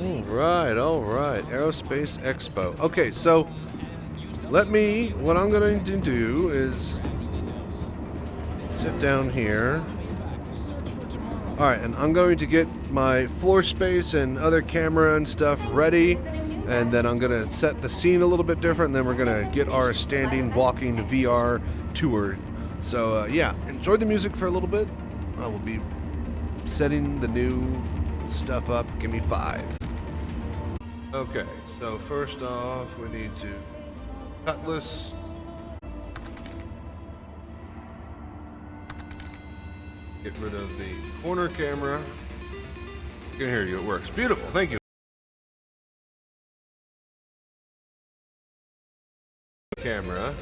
All right. Aerospace Expo. Okay, so what I'm going to do is sit down here. All right, and I'm going to get my floor space and other camera and stuff ready, and then I'm going to set the scene a little bit different, and then we're going to get our standing, walking VR tour. So, yeah, enjoy the music for a little bit. I will be setting the new stuff up. Give me 5. Okay, so first off, we need to cutlass. Get rid of the corner camera. I can hear you, it works. Beautiful, thank you. Camera.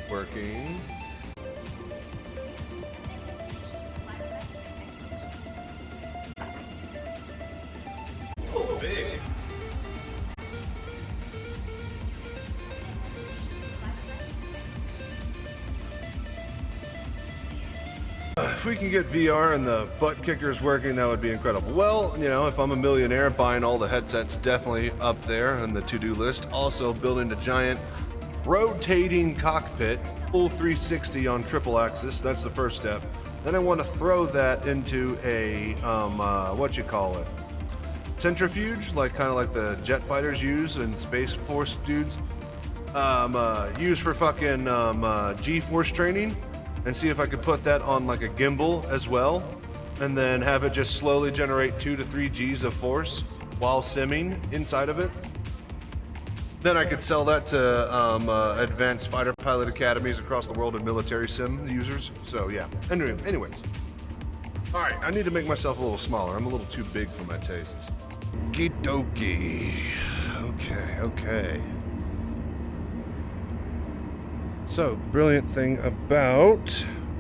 Working. Oh, big. If we can get VR and the butt kickers working, that would be incredible. Well, you know, if I'm a millionaire, buying all the headsets definitely up there on the to-do list. Also, building a giant rotating cockpit, full 360 on triple axis. That's the first step. Then I want to throw that into a centrifuge, like kind of like the jet fighters use and Space Force dudes use for fucking G-force training, and see if I could put that on like a gimbal as well, and then have it just slowly generate 2 to 3 G's of force while simming inside of it. Then I could sell that to advanced fighter pilot academies across the world and military sim users. So yeah. Anyways. All right, I need to make myself a little smaller. I'm a little too big for my tastes. Okie dokie. Okay. So, brilliant thing about...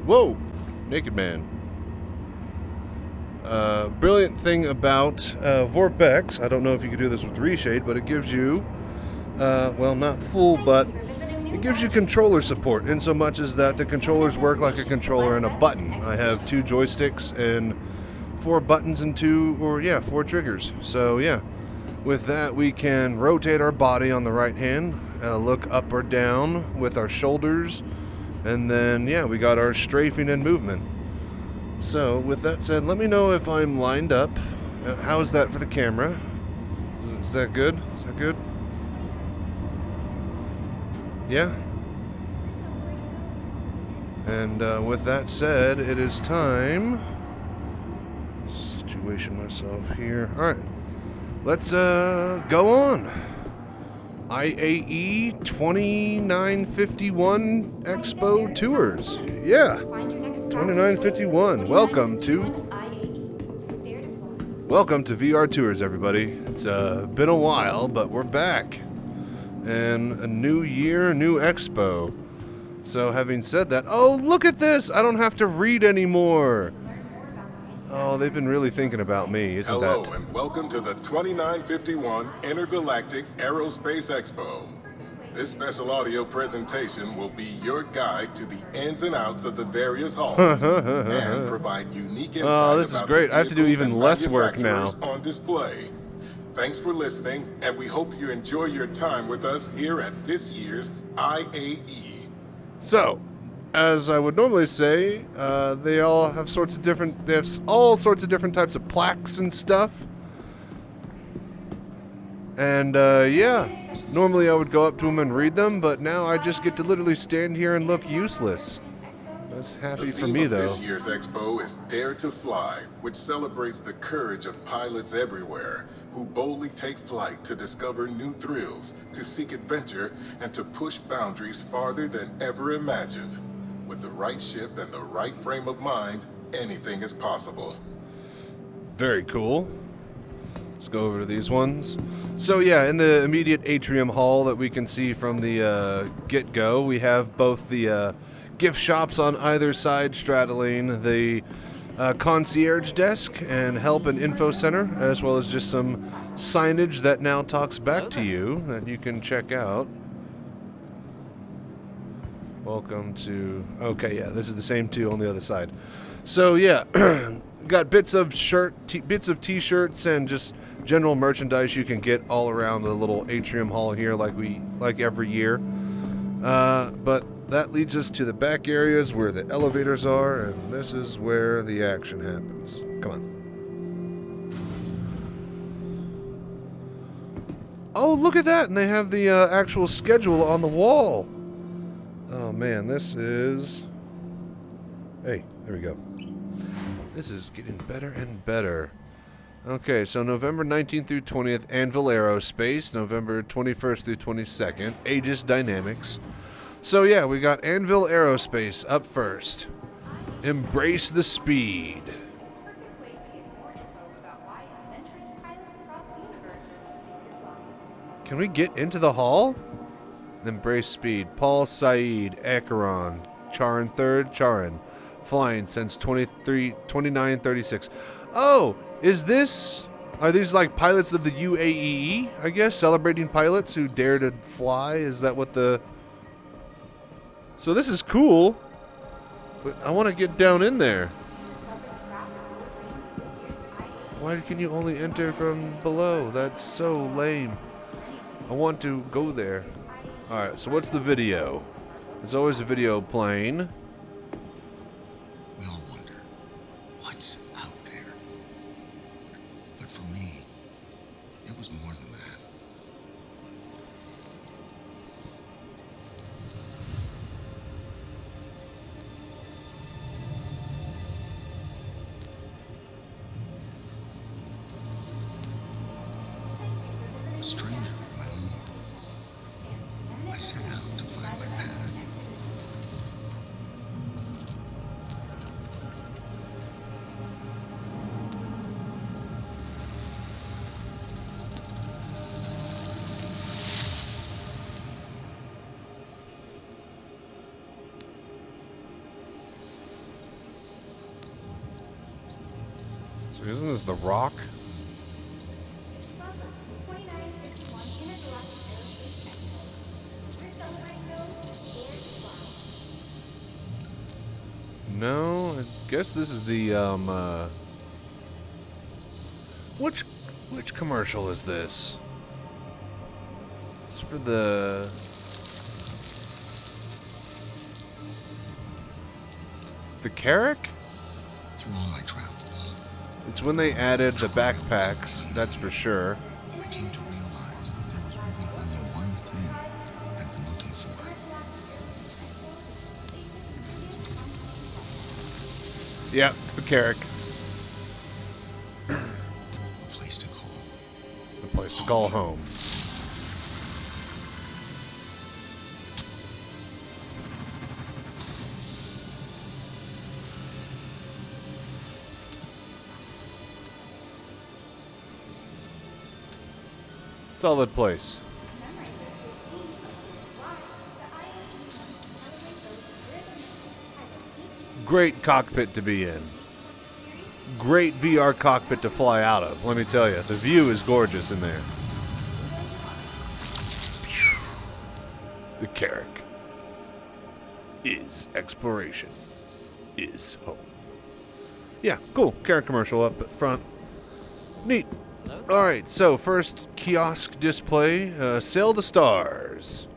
Whoa! Naked man. Brilliant thing about Vorpex, I don't know if you could do this with Reshade, but it gives you... well, not full, but it gives you controller support in so much as that the controllers work like a controller and a button. I have 2 joysticks and 4 buttons and 4 triggers. So yeah, with that we can rotate our body on the right hand, look up or down with our shoulders, and then yeah, we got our strafing and movement. So with that said, let me know if I'm lined up. How is that for the camera? Is that good? Is that good? Yeah. And with that said, it is time. Situation myself here. All right. Let's go on. IAE 2951 Expo Tours. Yeah. 2951. Welcome to VR Tours, everybody. It's been a while, but we're back. And a new year, new expo. So having said that, oh, look at this! I don't have to read anymore. Oh, they've been really thinking about me, isn't that? Hello, and welcome to the 2951 Intergalactic Aerospace Expo. This special audio presentation will be your guide to the ins and outs of the various halls and provide unique insight. Oh, this is great. I have to do even less work now. On display. Thanks for listening, and we hope you enjoy your time with us here at this year's IAE. So, as I would normally say, they all have they have all sorts of different types of plaques and stuff. And yeah, normally I would go up to them and read them, but now I just get to literally stand here and look useless. That's happy for me, though. This year's expo is Dare to Fly, which celebrates the courage of pilots everywhere who boldly take flight to discover new thrills, to seek adventure, and to push boundaries farther than ever imagined. With the right ship and the right frame of mind, anything is possible. Very cool. Let's go over to these ones. So yeah, in the immediate atrium hall that we can see from the get-go, we have both the gift shops on either side straddling the concierge desk and help and info center, as well as just some signage that now talks back to you that you can check out. Welcome to... Okay, yeah, this is the same two on the other side. So, yeah, got bits of bits of t-shirts and just general merchandise you can get all around the little atrium hall here like every year. But that leads us to the back areas where the elevators are, and this is where the action happens. Come on. Oh, look at that! And they have the actual schedule on the wall. Oh, man, this is... Hey, there we go. This is getting better and better. Okay, so November 19th through 20th, Anvil Aerospace. November 21st through 22nd, Aegis Dynamics. So, yeah, we got Anvil Aerospace up first. Embrace the speed. Can we get into the hall? Embrace speed. Paul Saeed, Acheron, Charon 3rd, Charon. Flying since 2936. Oh, is this... Are these like pilots of the UAE, I guess? Celebrating pilots who dare to fly? Is that what the... So this is cool. But I want to get down in there. Why can you only enter from below? That's so lame. I want to go there. Alright, so what's the video? There's always a video playing. We all wonder, what's out there? But for me, it was more than that. A stranger of my own world. I set out to find my path. So isn't this The Rock? Welcome to the 2961 Intergalactic Aerospace Expo. We're celebrating those who dare to fly. No, I guess this is the which commercial is this? It's for the Carrack? Through all my travels, It's when they added the backpacks, that's for sure. I came to realize that there was really only one thing I'd been looking for. Yeah, it's the Carrack. A place to call. The place to call home. Solid place. Commemorating this year's theme of Dare to Fly, the IAE wants to celebrate those who dare their mission to pilot each Great cockpit to be in. series. Great VR cockpit to fly out of, let me tell you. The view is gorgeous in there. The Carrack is exploration, is home. Yeah, cool. Carrack commercial up at front. Neat. Alright, so first kiosk display, Sail the Stars.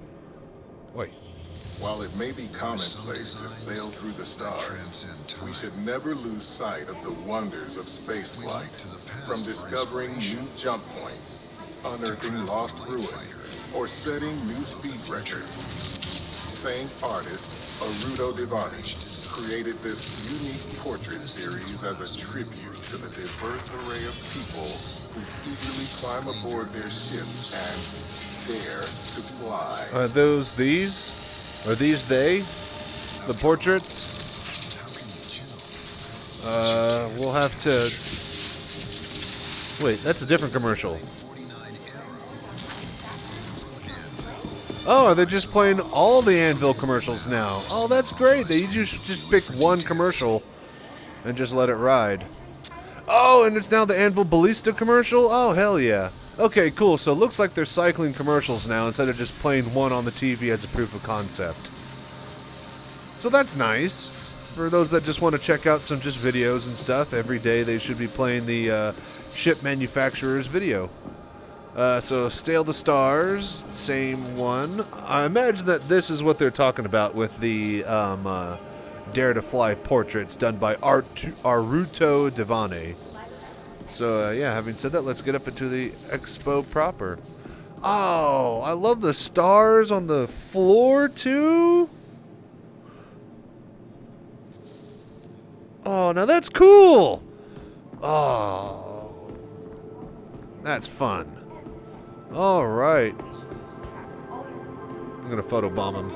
Wait. While it may be commonplace to sail through the stars, we should never lose sight of the wonders of spaceflight, from discovering new jump points, unearthing lost ruins, or setting new speed records. Famed artist Arudo Devani created this unique portrait series as a tribute to the diverse array of people who eagerly climb aboard their ships and dare to fly. Are those these? Are these they? The portraits? We'll have to... Wait, that's a different commercial. Oh, they're just playing all the Anvil commercials now. Oh, that's great. They just pick one commercial and just let it ride. Oh, and it's now the Anvil Ballista commercial? Oh, hell yeah. Okay, cool. So it looks like they're cycling commercials now instead of just playing one on the TV as a proof of concept. So that's nice. For those that just want to check out some just videos and stuff, every day they should be playing the ship manufacturer's video. So Sail the Stars, same one. I imagine that this is what they're talking about with the Dare to Fly portraits done by Aruto Devane. So yeah, having said that, let's get up into the Expo proper. Oh, I love the stars on the floor too. Oh, now that's cool. Oh, that's fun. All right. I'm going to photobomb him.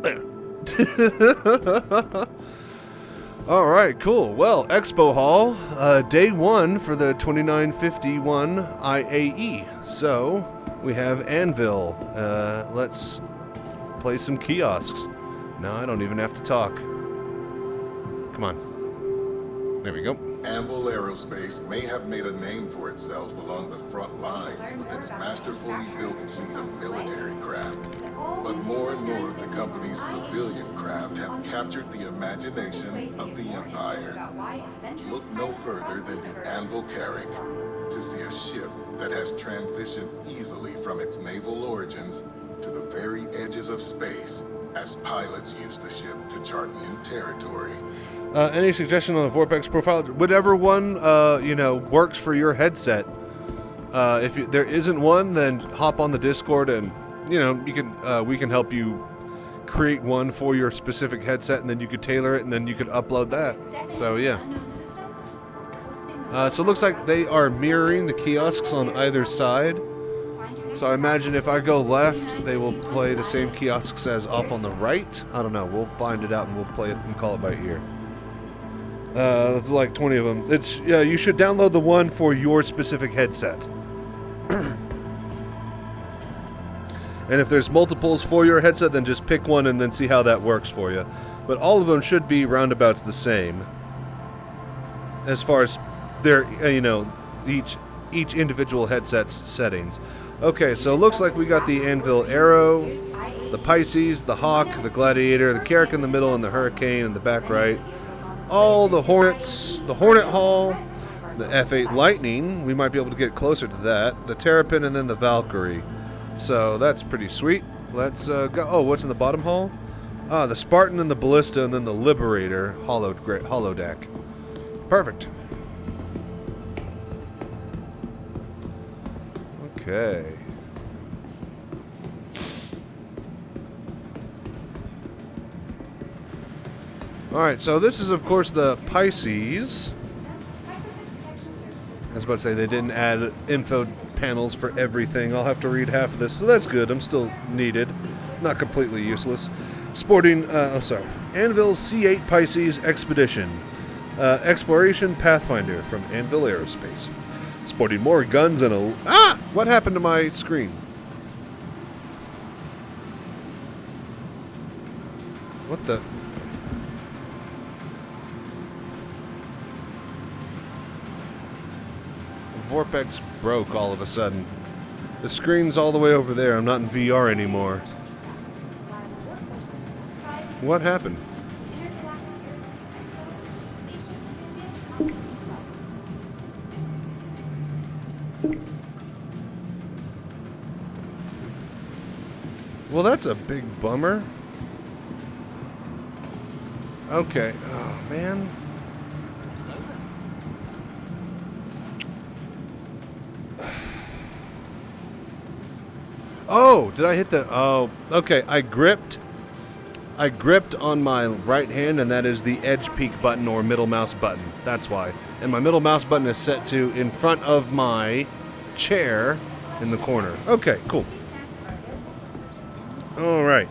There. All right, cool. Well, Expo Hall, day one for the 2951 IAE. So we have Anvil. Let's play some kiosks. No, I don't even have to talk. Come on. There we go. Anvil Aerospace may have made a name for itself along the front lines with its masterfully built fleet of military craft. But more and more of the company's civilian craft have captured the imagination of the Empire. Look no further than the Anvil Carrack to see a ship that has transitioned easily from its naval origins to the very edges of space as pilots use the ship to chart new territory. Any suggestion on a Vorpex profile? Whatever one works for your headset. If there isn't one, then hop on the Discord and we can help you create one for your specific headset, and then you could tailor it, and then you could upload that. So yeah. So it looks like they are mirroring the kiosks on either side. So I imagine if I go left, they will play the same kiosks as off on the right. I don't know. We'll find it out and we'll play it and call it by ear. There's like 20 of them. You should download the one for your specific headset. And if there's multiples for your headset, then just pick one and then see how that works for you. But all of them should be roundabouts the same. As far as their, each individual headset's settings. Okay, so it looks like we got the Anvil Aero, the Pisces, the Hawk, the Gladiator, the Carrack in the middle, and the Hurricane in the back right. All the Hornets, the Hornet Hall, the F8 Lightning, we might be able to get closer to that, the Terrapin, and then the Valkyrie. So that's pretty sweet. Let's go. Oh, what's in the bottom hall? The Spartan and the Ballista, and then the Liberator holodeck. Perfect. Okay. Alright, so this is, of course, the Pisces. I was about to say they didn't add info panels for everything. I'll have to read half of this, so that's good. I'm still needed. Not completely useless. Sporting, Anvil C8 Pisces Expedition. Exploration Pathfinder from Anvil Aerospace. Sporting more guns and a... Ah! What happened to my screen? What the... Vorpex broke all of a sudden. The screen's all the way over there. I'm not in VR anymore. What happened? Well, that's a big bummer. Okay. Oh, man. Oh, did I hit the... Oh, okay. I gripped on my right hand, and that is the edge peak button or middle mouse button. That's why. And my middle mouse button is set to in front of my chair in the corner. Okay, cool. All right.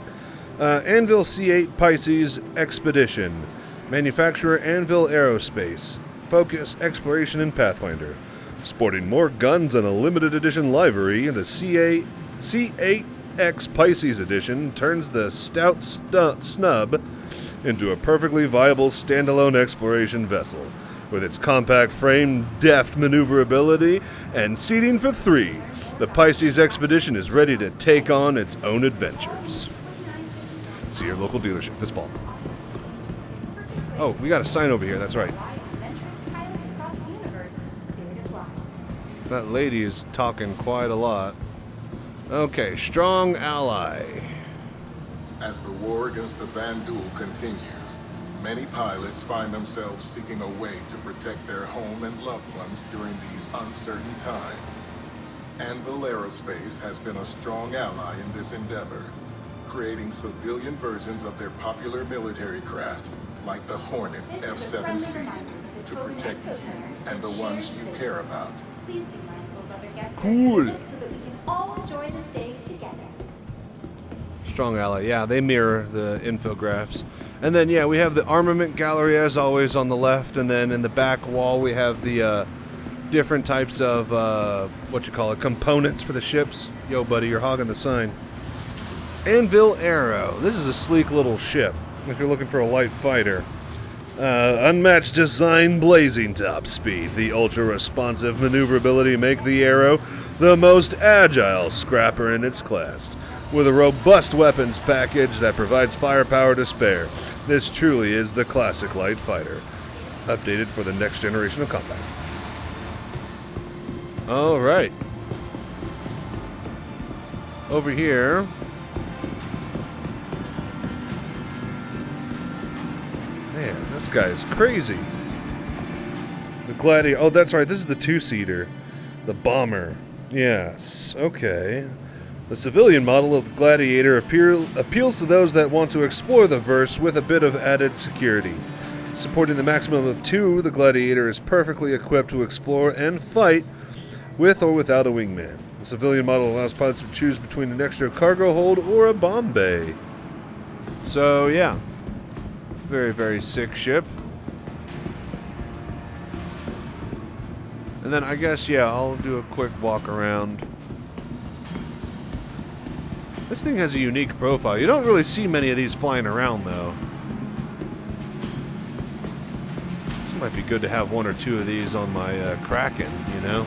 Anvil C8 Pisces Expedition. Manufacturer Anvil Aerospace. Focus, Exploration, and Pathfinder. Sporting more guns and a limited edition livery, the C8X Pisces Edition turns the stout snub into a perfectly viable standalone exploration vessel. With its compact frame, deft maneuverability, and seating for 3, The Pisces expedition is ready to take on its own adventures. See your local dealership this fall. Oh, we got a sign over here, that's right. That lady is talking quite a lot. Okay, strong ally. As the war against the Vandal continues, many pilots find themselves seeking a way to protect their home and loved ones during these uncertain times. Anvil Aerospace has been a strong ally in this endeavor, creating civilian versions of their popular military craft, like the Hornet F-7C, to protect you and the ones you care about. Please be mindful of other guests Cool. so that we can all enjoy this day together. Strong ally, yeah, they mirror the infographs. And then, yeah, we have the armament gallery as always on the left, and then in the back wall we have the different types of, components for the ships. Yo, buddy, you're hogging the sign. Anvil Aero. This is a sleek little ship, if you're looking for a light fighter. Unmatched design, blazing top speed. The ultra-responsive maneuverability make the Aero the most agile scrapper in its class. With a robust weapons package that provides firepower to spare, this truly is the classic light fighter, updated for the next generation of combat. All right. Over here. Man, this guy is crazy. The Gladiator. Oh, that's right. This is the two-seater. The bomber. Yes. Okay. The civilian model of the Gladiator appeals to those that want to explore the verse with a bit of added security. Supporting the maximum of 2, the Gladiator is perfectly equipped to explore and fight with or without a wingman. The civilian model allows pilots to choose between an extra cargo hold or a bomb bay. So, yeah. Very, very sick ship. And then I guess, yeah, I'll do a quick walk around. This thing has a unique profile. You don't really see many of these flying around, though. This might be good to have 1 or 2 of these on my Kraken, you know?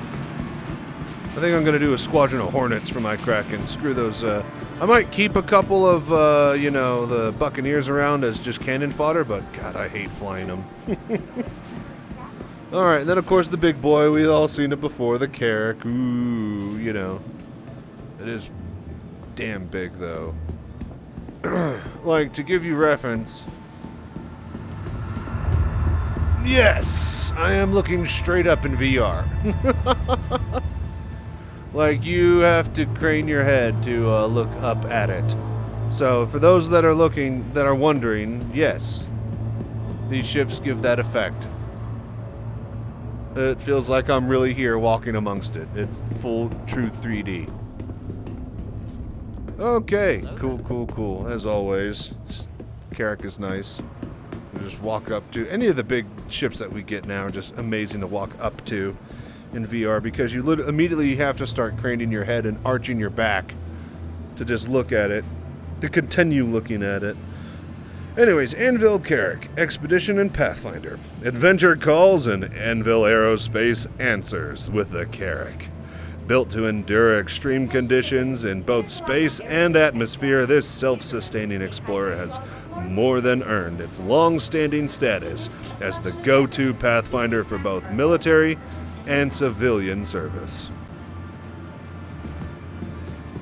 I think I'm going to do a squadron of Hornets for my Kraken. Screw those. I might keep a couple of, the Buccaneers around as just cannon fodder, but God, I hate flying them. Alright, and then of course the big boy. We've all seen it before, the Carrack. Ooh, you know. It is damn big, though. Like, to give you reference... Yes! I am looking straight up in VR. Like, you have to crane your head to look up at it. So, for those that are wondering, yes, these ships give that effect. It feels like I'm really here walking amongst it. It's full true 3D. Okay, cool. As always, Carrack is nice. You just walk up to any of the big ships that we get now are just amazing to walk up to in VR because you immediately have to start craning your head and arching your back to just look at it, to continue looking at it. Anyways, Anvil Carrack, Expedition and Pathfinder. Adventure calls and Anvil Aerospace answers with the Carrack. Built to endure extreme conditions in both space and atmosphere, this self-sustaining explorer has more than earned its long-standing status as the go-to pathfinder for both military and civilian service.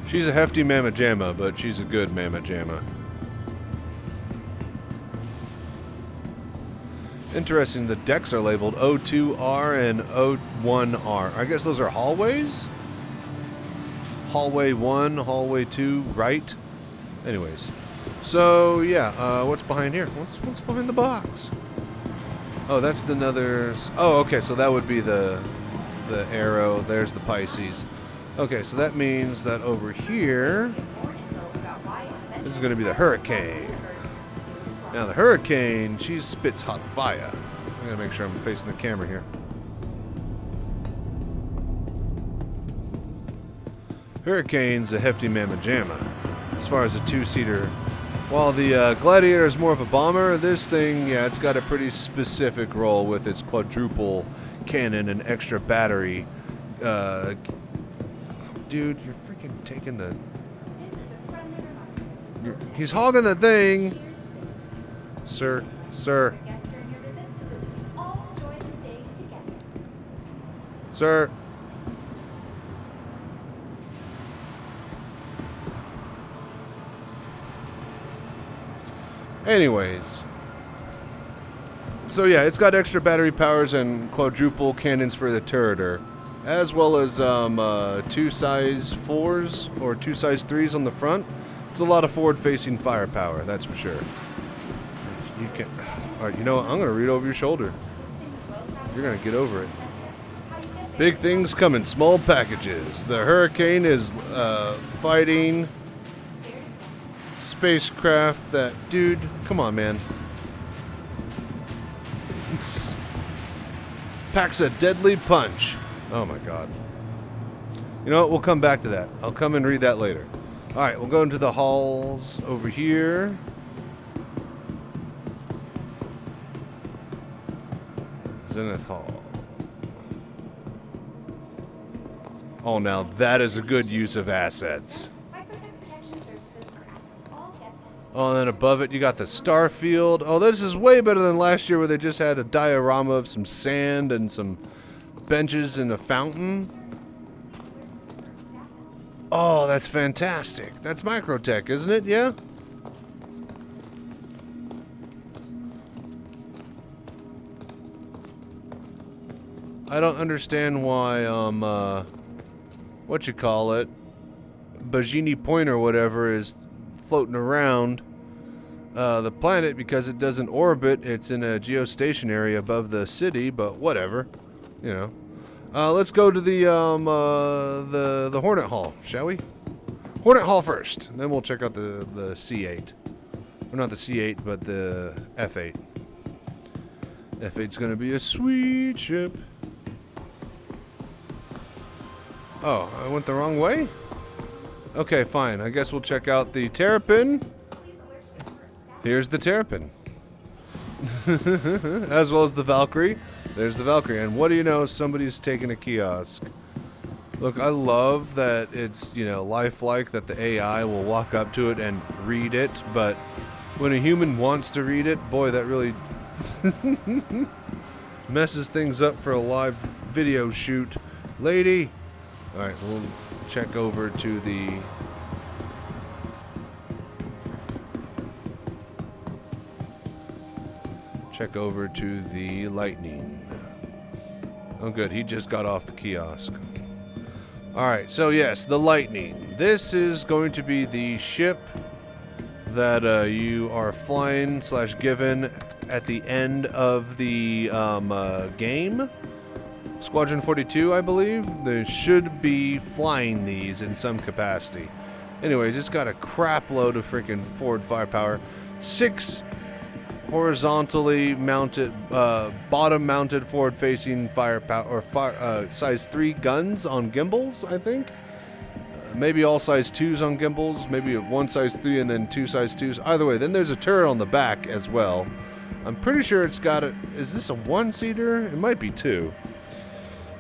She's a hefty mamma jamma, but she's a good mamma jamma. Interesting, the decks are labeled O2R and O1R. I guess those are hallways? Hallway 1, hallway 2, right? Anyways. So, yeah, what's behind here? What's behind the box? Oh, that's another... Oh, okay, so that would be the arrow. There's the Pisces. Okay, so that means that over here... This is going to be the Hurricane. Now, the Hurricane, she spits hot fire. I'm going to make sure I'm facing the camera here. Hurricane's a hefty mamma jamma. As far as a two-seater... While the Gladiator is more of a bomber, this thing, yeah, it's got a pretty specific role with its quadruple cannon and extra battery dude, you're freaking taking the... This is a friendly reminder. He's hogging the thing. Sir, sir, Your guests during your visit so that we can all enjoy this day together. sir. Anyways. So yeah, it's got extra battery powers and quadruple cannons for the turreter, as well as 2 size 4s or 2 size 3s on the front. It's a lot of forward-facing firepower, that's for sure. You can. All right, you know what? I'm gonna read over your shoulder. You're gonna get over it. Big things come in small packages. The Hurricane is fighting spacecraft that... Dude, come on, man. Packs a deadly punch. Oh, my God. You know what? We'll come back to that. I'll come and read that later. All right, we'll go into the halls over here. Zenith Hall. Oh, now that is a good use of assets. Microtech protection services are at all guests. Oh, and then above it, you got the Starfield. Oh, this is way better than last year where they just had a diorama of some sand and some benches and a fountain. Oh, that's fantastic. That's Microtech, isn't it? Yeah? I don't understand why, what you call it, Bajini Point or whatever is floating around the planet because it doesn't orbit. It's in a geostationary above the city, but whatever, you know. Let's go to the Hornet Hall, shall we? Hornet Hall first, then we'll check out the C8. Or not the C8, but the F8. F8's gonna be a sweet ship. Oh, I went the wrong way? Okay, fine. I guess we'll check out the Terrapin. Here's the Terrapin. As well as the Valkyrie. There's the Valkyrie. And what do you know? Somebody's taking a kiosk. Look, I love that it's, you know, lifelike, that the AI will walk up to it and read it. But when a human wants to read it, boy, that really messes things up for a live video shoot. Lady! Alright, we'll check over to the... Check over to the Lightning. Oh good, he just got off the kiosk. Alright, so yes, the Lightning. This is going to be the ship that you are flying / given at the end of the game. Squadron 42, I believe. They should be flying these in some capacity. Anyways, it's got a crap load of freaking forward firepower. 6 horizontally mounted, bottom-mounted forward-facing firepower, or size 3 guns on gimbals, I think. Maybe all size 2s on gimbals. Maybe 1 size 3 and then 2 size 2s. Either way, then there's a turret on the back as well. I'm pretty sure it's got a... Is this a 1-seater? It might be 2.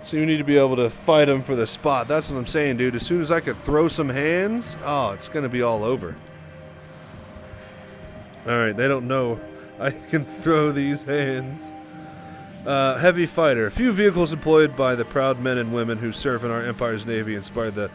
So you need to be able to fight them for the spot. That's what I'm saying, dude. As soon as I could throw some hands, oh, it's going to be all over. Alright, they don't know I can throw these hands. Heavy fighter. Few vehicles employed by the proud men and women who serve in our Empire's Navy inspire the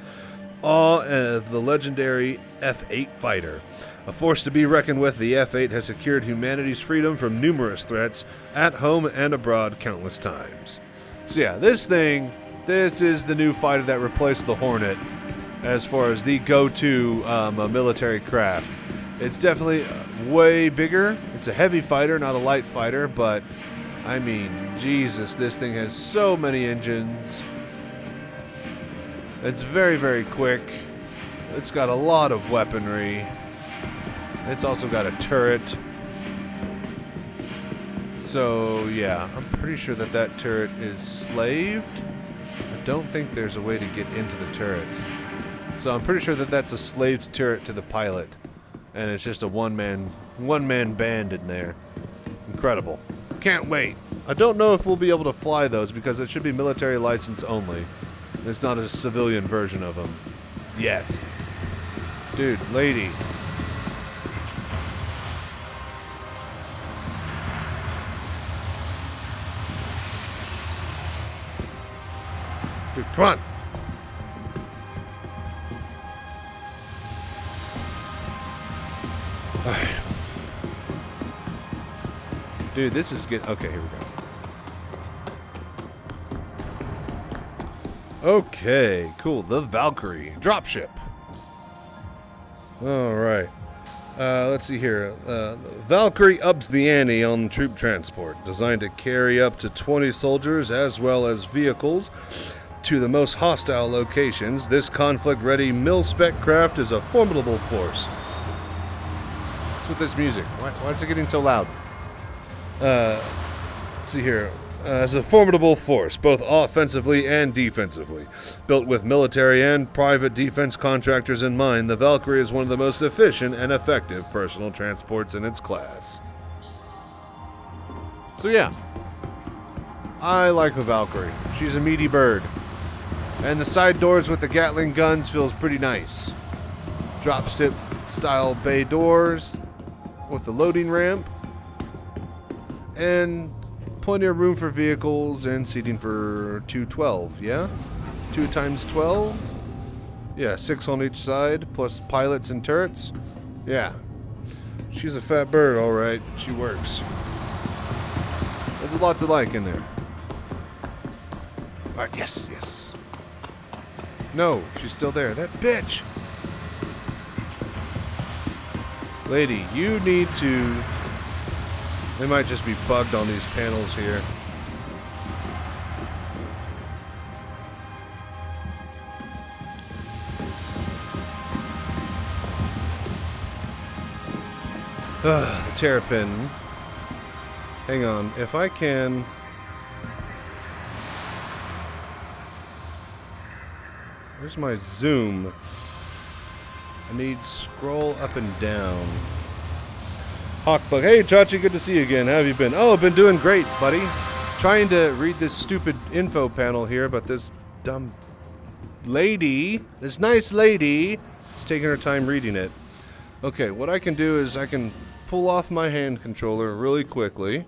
awe of the legendary F-8 fighter. A force to be reckoned with, the F-8 has secured humanity's freedom from numerous threats at home and abroad countless times. So yeah, this is the new fighter that replaced the Hornet as far as the go-to military craft. It's definitely way bigger. It's a heavy fighter, not a light fighter, but I mean, Jesus, this thing has so many engines. It's very, very quick. It's got a lot of weaponry. It's also got a turret. So, yeah, I'm pretty sure that that turret is slaved. I don't think there's a way to get into the turret. So I'm pretty sure that that's a slaved turret to the pilot. And it's just a one-man band in there. Incredible. Can't wait. I don't know if we'll be able to fly those because it should be military license only. There's not a civilian version of him. Yet. Dude, lady. Dude, come on. Alright. Dude, this is good. Okay, here we go. Okay, cool. The Valkyrie. Dropship. Alright. Let's see here. Valkyrie ups the ante on troop transport, designed to carry up to 20 soldiers as well as vehicles to the most hostile locations. This conflict-ready mil-spec craft is a formidable force. What's with this music? Why is it getting so loud? Let's see here. As a formidable force, both offensively and defensively. Built with military and private defense contractors in mind, the Valkyrie is one of the most efficient and effective personal transports in its class. So yeah, I like the Valkyrie. She's a meaty bird. And the side doors with the Gatling guns feels pretty nice. Dropship style bay doors with the loading ramp. And plenty of room for vehicles and seating for 212, yeah? 2 times 12? Yeah, 6 on each side, plus pilots and turrets. Yeah. She's a fat bird, alright. She works. There's a lot to like in there. Alright, yes, yes. No, she's still there. That bitch! Lady, you need to... They might just be bugged on these panels here. The Terrapin. Hang on. If I can... Where's my zoom? I need scroll up and down. Hawkbug. Hey, Chachi, good to see you again. How have you been? Oh, I've been doing great, buddy. Trying to read this stupid info panel here, but this dumb lady, this nice lady, is taking her time reading it. Okay, what I can do is I can pull off my hand controller really quickly.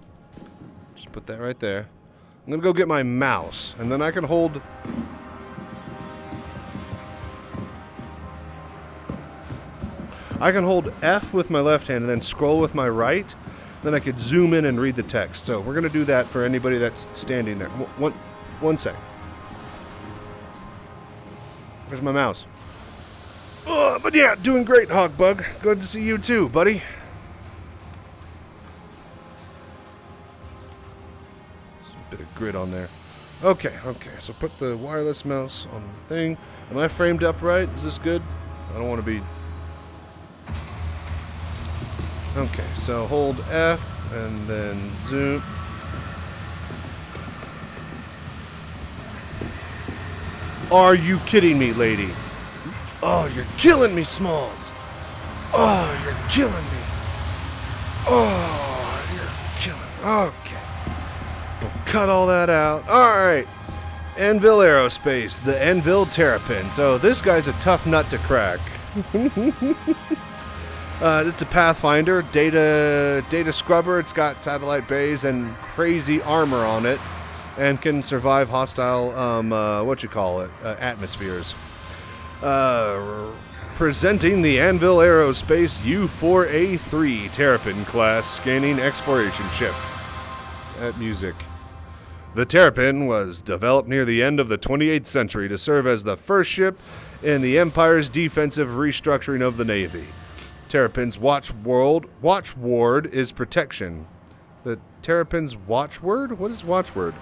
Just put that right there. I'm going to go get my mouse, and then I can hold... I can hold F with my left hand and then scroll with my right. Then I could zoom in and read the text. So we're going to do that for anybody that's standing there. One sec. Where's my mouse? Oh, but yeah, doing great, Hawkbug. Good to see you too, buddy. There's a bit of grid on there. Okay. So put the wireless mouse on the thing. Am I framed up right? Is this good? I don't want to be... Okay, so hold F and then zoom. Are you kidding me, lady? Oh, you're killing me, Smalls. Oh, you're killing me. Oh, you're killing me. Okay. We'll cut all that out. All right. Anvil Aerospace, the Anvil Terrapin. So this guy's a tough nut to crack. It's a Pathfinder, data scrubber. It's got satellite bays and crazy armor on it, and can survive hostile, atmospheres. Presenting the Anvil Aerospace U-4A3 Terrapin class scanning exploration ship. That music. The Terrapin was developed near the end of the 28th century to serve as the first ship in the Empire's defensive restructuring of the Navy. Terrapin's watchword is protection. The Terrapin's watchword? What is watchword?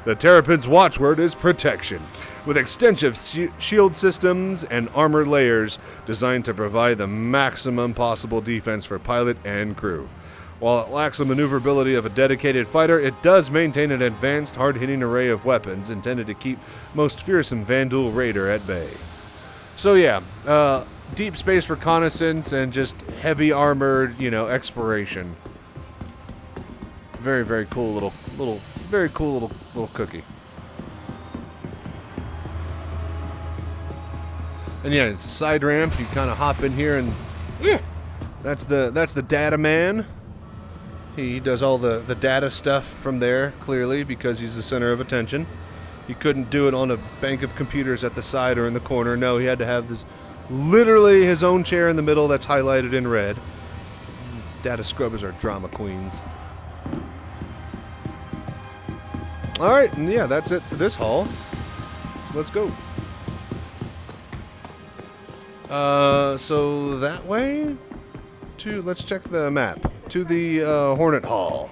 The Terrapin's watchword is protection, with extensive shield systems and armor layers designed to provide the maximum possible defense for pilot and crew. While it lacks the maneuverability of a dedicated fighter, it does maintain an advanced, hard-hitting array of weapons intended to keep most fearsome Vandal Raider at bay. So yeah, deep space reconnaissance and just heavy armored, exploration. Very, very cool little cookie. And yeah, it's a side ramp. You kind of hop in here, and that's the data man. He does all the data stuff from there, clearly, because he's the center of attention. He couldn't do it on a bank of computers at the side or in the corner. No, he had to have this, literally his own chair in the middle that's highlighted in red. Data scrubbers are drama queens. All right, and yeah, that's it for this haul. So let's go. So that way let's check the map. To the Hornet Hall.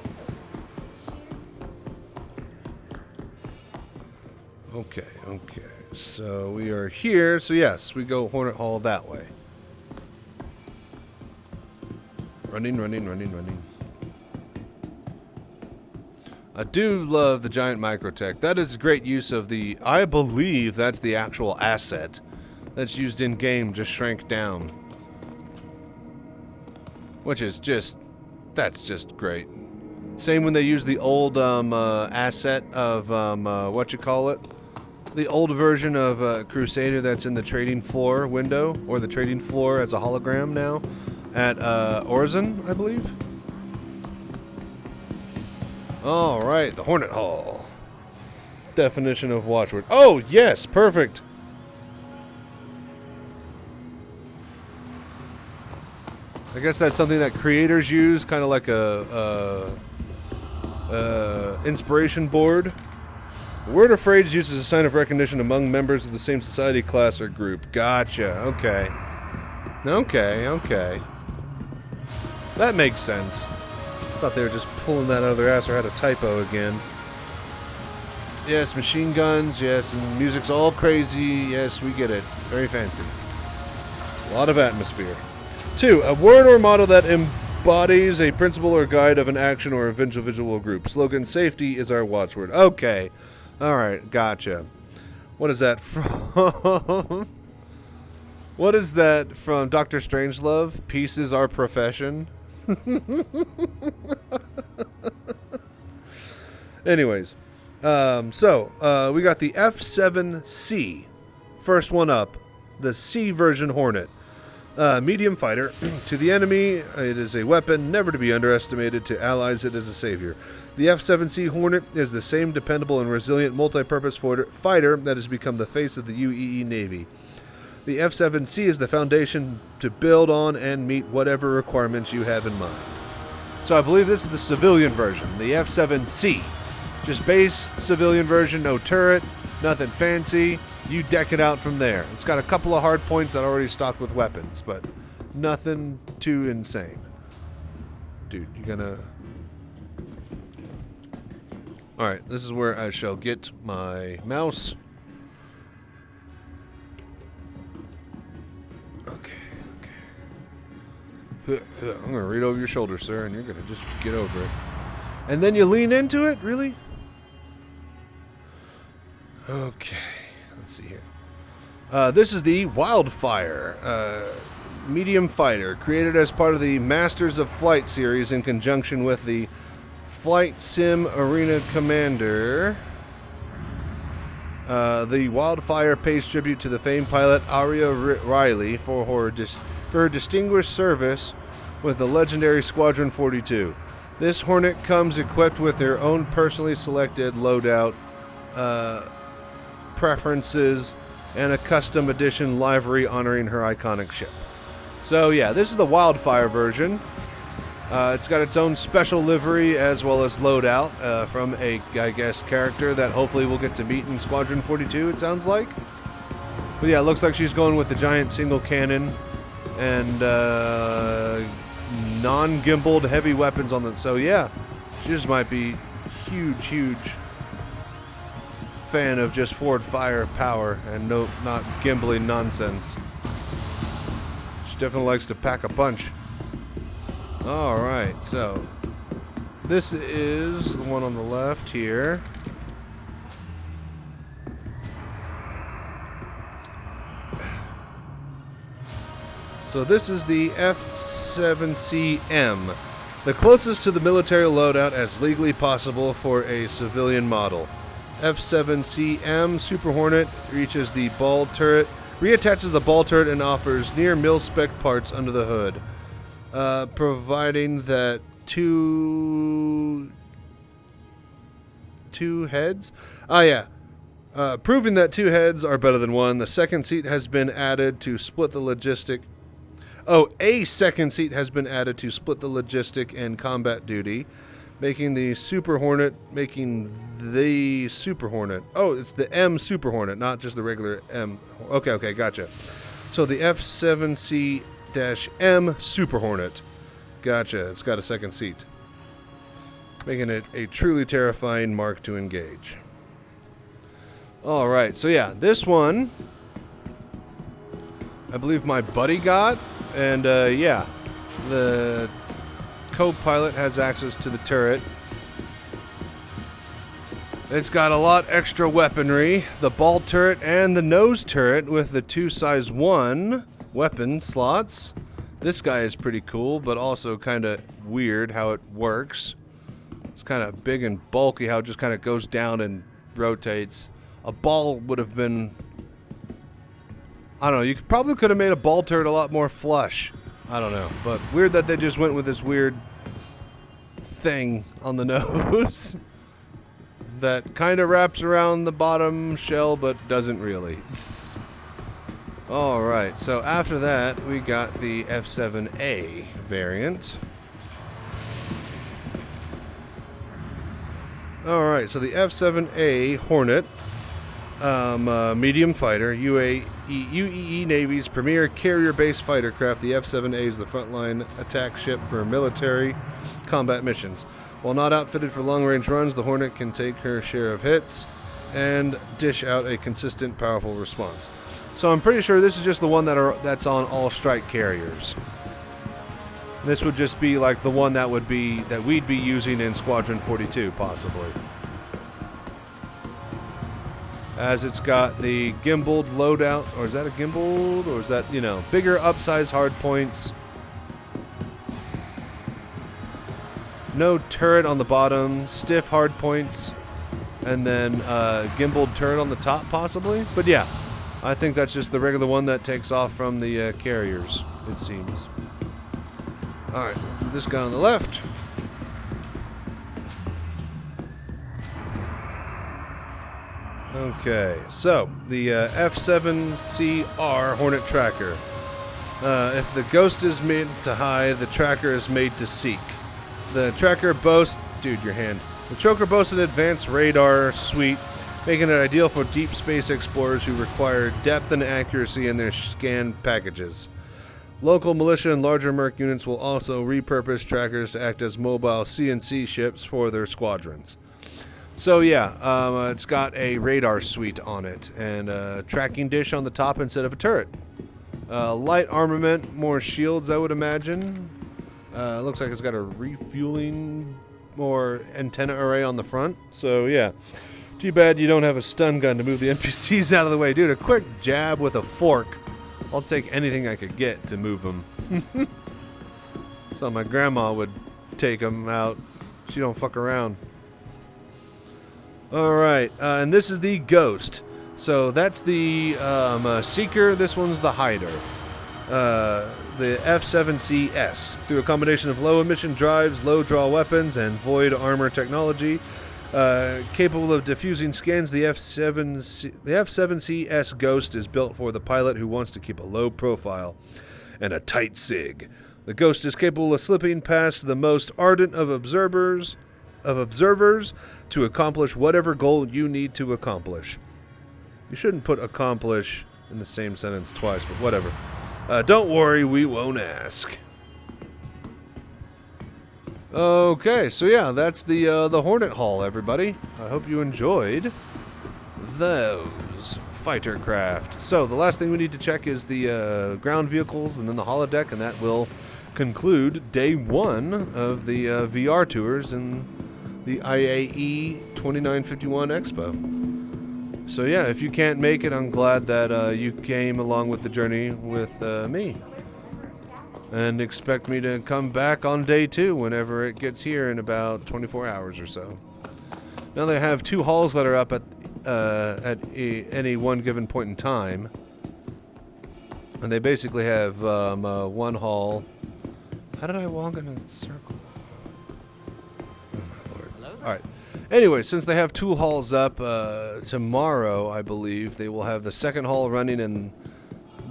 Okay. So we are here. So yes, we go Hornet Hall that way. Running. I do love the giant microtech. That is great use of the, I believe that's the actual asset that's used in game, just shrank down. Which is that's just great. Same when they use the old asset of, the old version of Crusader that's in the trading floor window, or the trading floor as a hologram now, at Orzen, I believe. Alright, the Hornet Hall. Definition of watchword. Oh, yes, perfect. I guess that's something that creators use, kind of like a inspiration board. The word or phrase used as a sign of recognition among members of the same society, class, or group. Gotcha. Okay. That makes sense. Thought they were just pulling that out of their ass or had a typo again. Yes, machine guns. Yes, and music's all crazy. Yes, we get it. Very fancy. A lot of atmosphere. 2. A word or motto that embodies a principle or guide of an action or a visual group. Slogan, safety is our watchword. Okay. Alright, gotcha. What is that from? What is that from Dr. Strangelove? Peace is our profession. Anyways. So, we got the F7C. First one up. The C version Hornet. Medium fighter. To the enemy, it is a weapon never to be underestimated. To allies, it is a savior. The F-7C Hornet is the same dependable and resilient multi-purpose fighter that has become the face of the UEE Navy. The F-7C is the foundation to build on and meet whatever requirements you have in mind. So I believe this is the civilian version, the F-7C. Just base civilian version, no turret, nothing fancy. You deck it out from there. It's got a couple of hard points that are already stocked with weapons, but nothing too insane. Dude, you gonna... Alright, this is where I shall get my mouse. Okay. I'm gonna read over your shoulder, sir, and you're gonna just get over it. And then you lean into it? Really? Okay. Let's see here. This is the Wildfire medium fighter, created as part of the Masters of Flight series in conjunction with the Flight Sim Arena Commander. The Wildfire pays tribute to the famed pilot Aria Riley for her distinguished service with the legendary Squadron 42. This Hornet comes equipped with their own personally selected loadout, preferences, and a custom edition livery honoring her iconic ship. So yeah, this is the Wildfire version. It's got its own special livery as well as loadout from a, I guess, character that hopefully we'll get to meet in Squadron 42, it sounds like. But yeah, it looks like she's going with the giant single cannon and non-gimbaled heavy weapons on them. So yeah, she just might be huge fan of just forward fire power and not gimbally nonsense. She definitely likes to pack a punch. Alright, so this is the one on the left here. So this is the F-7CM, the closest to the military loadout as legally possible for a civilian model. F-7CM Super Hornet reaches the ball turret reattaches the ball turret and offers near mil-spec parts under the hood, providing that two heads? Proving that two heads are better than one. The second seat has been added to split the logistic. A second seat has been added to split the logistic and combat duty, making the Super Hornet. Oh, it's the M Super Hornet, not just the regular M. Okay, gotcha. So the F7C-M Super Hornet. Gotcha. It's got a second seat, making it a truly terrifying mark to engage. All right, so yeah, this one, I believe my buddy got, and yeah, the co-pilot has access to the turret. It's got a lot extra weaponry, the ball turret and the nose turret with the 2 size 1 weapon slots. This guy is pretty cool, but also kind of weird how it works. It's kind of big and bulky how it just kind of goes down and rotates. A ball would have been, I don't know, you probably could have made a ball turret a lot more flush. I don't know, but weird that they just went with this weird thing on the nose that kind of wraps around the bottom shell but doesn't really. Alright, so after that we got the F7A variant. Alright, so the F7A Hornet, medium fighter, UAE Navy's premier carrier-based fighter craft. The F7A is the frontline attack ship for military combat missions. While not outfitted for long-range runs, the Hornet can take her share of hits and dish out a consistent, powerful response. So I'm pretty sure this is just the one that's on all strike carriers. This would just be like the one that we'd be using in Squadron 42, possibly. As it's got the gimbaled loadout, or is that a gimbaled, or is that, bigger upsize hard points. No turret on the bottom, stiff hard points, and then gimbaled turret on the top, possibly. But yeah, I think that's just the regular one that takes off from the carriers, it seems. Alright, this guy on the left. Okay, so the F7CR Hornet Tracker. If the Ghost is made to hide, the Tracker is made to seek. The Tracker boasts... Dude, your hand. The Tracker boasts an advanced radar suite, making it ideal for deep space explorers who require depth and accuracy in their scan packages. Local militia and larger merc units will also repurpose trackers to act as mobile CNC ships for their squadrons. So yeah, it's got a radar suite on it and a tracking dish on the top instead of a turret. Light armament, more shields, I would imagine. Looks like it's got a refueling or antenna array on the front. So yeah, too bad you don't have a stun gun to move the NPCs out of the way. Dude, a quick jab with a fork. I'll take anything I could get to move them. So my grandma would take them out. She don't fuck around. Alright, and this is the Ghost. So that's the Seeker. This one's the Hider. The F7CS. Through a combination of low-emission drives, low-draw weapons, and void armor technology, capable of diffusing scans, the F7CS Ghost is built for the pilot who wants to keep a low profile and a tight sig. The Ghost is capable of slipping past the most ardent of observers to accomplish whatever goal you need to accomplish. You shouldn't put accomplish in the same sentence twice, but whatever. Don't worry, we won't ask. Okay, so yeah, that's the Hornet haul, everybody. I hope you enjoyed those fighter craft. So the last thing we need to check is the ground vehicles and then the holodeck, and that will conclude day 1 of the VR tours and the IAE 2951 Expo. So yeah, if you can't make it, I'm glad that you came along with the journey with me. And expect me to come back on day 2 whenever it gets here in about 24 hours or so. Now they have 2 halls that are up at any one given point in time. And they basically have one hull. How did I walk in a circle? Oh my lord. Alright. Anyway, since they have 2 hulls up, tomorrow, I believe, they will have the second hull running and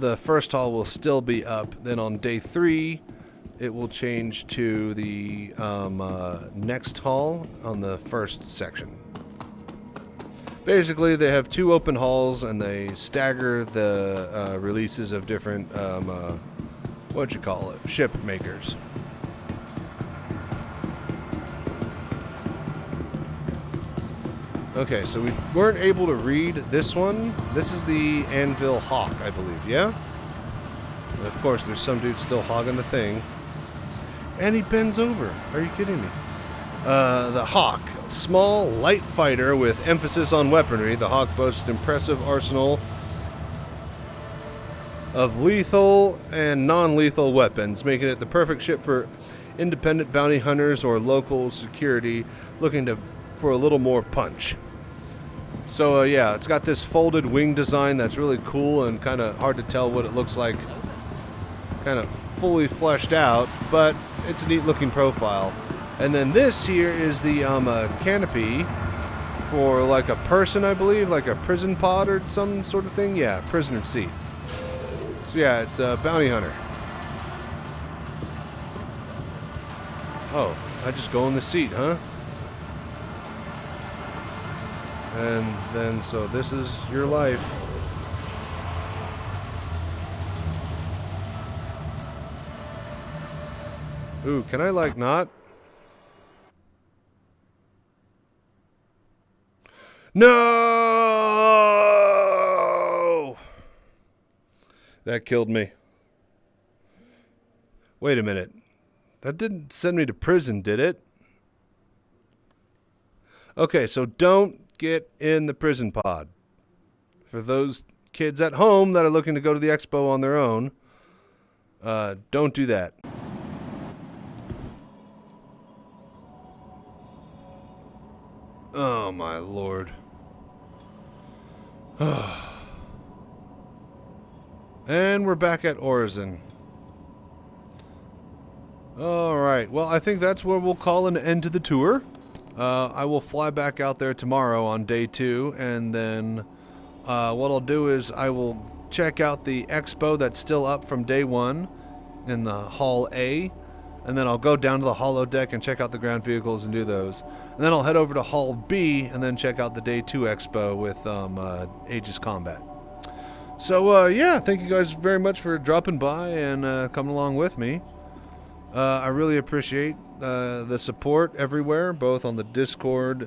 the first hull will still be up. Then on day 3, it will change to the next hull on the first section. Basically, they have 2 open hulls and they stagger the releases of different, ship makers. Okay, so we weren't able to read this one. This is the Anvil Hawk, I believe, yeah? And of course, there's some dude still hogging the thing. And he bends over. Are you kidding me? The Hawk. Small, light fighter with emphasis on weaponry. The Hawk boasts an impressive arsenal of lethal and non-lethal weapons, making it the perfect ship for independent bounty hunters or local security looking for a little more punch. So yeah, it's got this folded wing design that's really cool and kind of hard to tell what it looks like kind of fully fleshed out, but it's a neat looking profile. And then this here is the canopy for like a person, I believe, like a prison pod or some sort of thing. Yeah, prisoner seat. So yeah, it's a bounty hunter. Oh, I just go in the seat, huh? And then, so this is your life. Ooh, can I like not? No! That killed me. Wait a minute. That didn't send me to prison, did it? Okay, so don't get in the prison pod. For those kids at home that are looking to go to the expo on their own, don't do that. Oh my lord. And we're back at Orison. Alright, well I think that's where we'll call an end to the tour. I will fly back out there tomorrow on day 2, and then what I'll do is I will check out the expo that's still up from day 1 in the Hall A, and then I'll go down to the holodeck and check out the ground vehicles and do those. And then I'll head over to Hall B and then check out the day 2 expo with Aegis Combat. So yeah, thank you guys very much for dropping by and coming along with me. I really appreciate the support everywhere, both on the Discord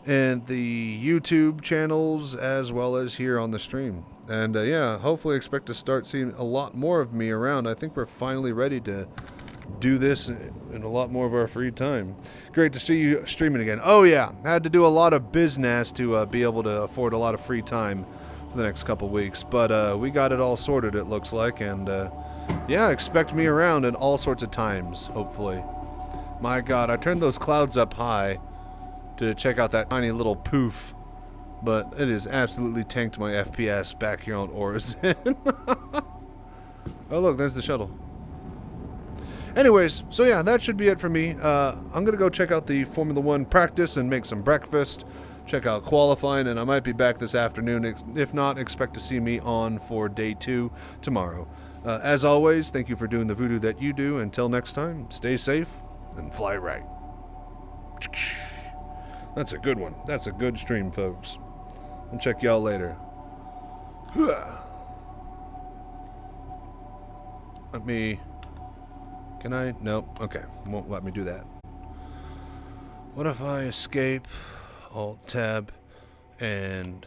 and the YouTube channels, as well as here on the stream. And yeah, hopefully expect to start seeing a lot more of me around. I think we're finally ready to do this in a lot more of our free time. Great to see you streaming again. Oh yeah, had to do a lot of business to be able to afford a lot of free time for the next couple weeks. But we got it all sorted, it looks like, and yeah, expect me around at all sorts of times, hopefully. My god, I turned those clouds up high to check out that tiny little poof, but it has absolutely tanked my FPS back here on Orison. Oh look, there's the shuttle. Anyways, so yeah, that should be it for me. I'm gonna go check out the Formula 1 practice and make some breakfast, check out qualifying, and I might be back this afternoon. If not, expect to see me on for day 2 tomorrow. As always, thank you for doing the voodoo that you do. Until next time, stay safe and fly right. That's a good one. That's a good stream, folks. I'll check y'all later. Let me... Can I? Nope. Okay. Won't let me do that. What if I escape, Alt-Tab, and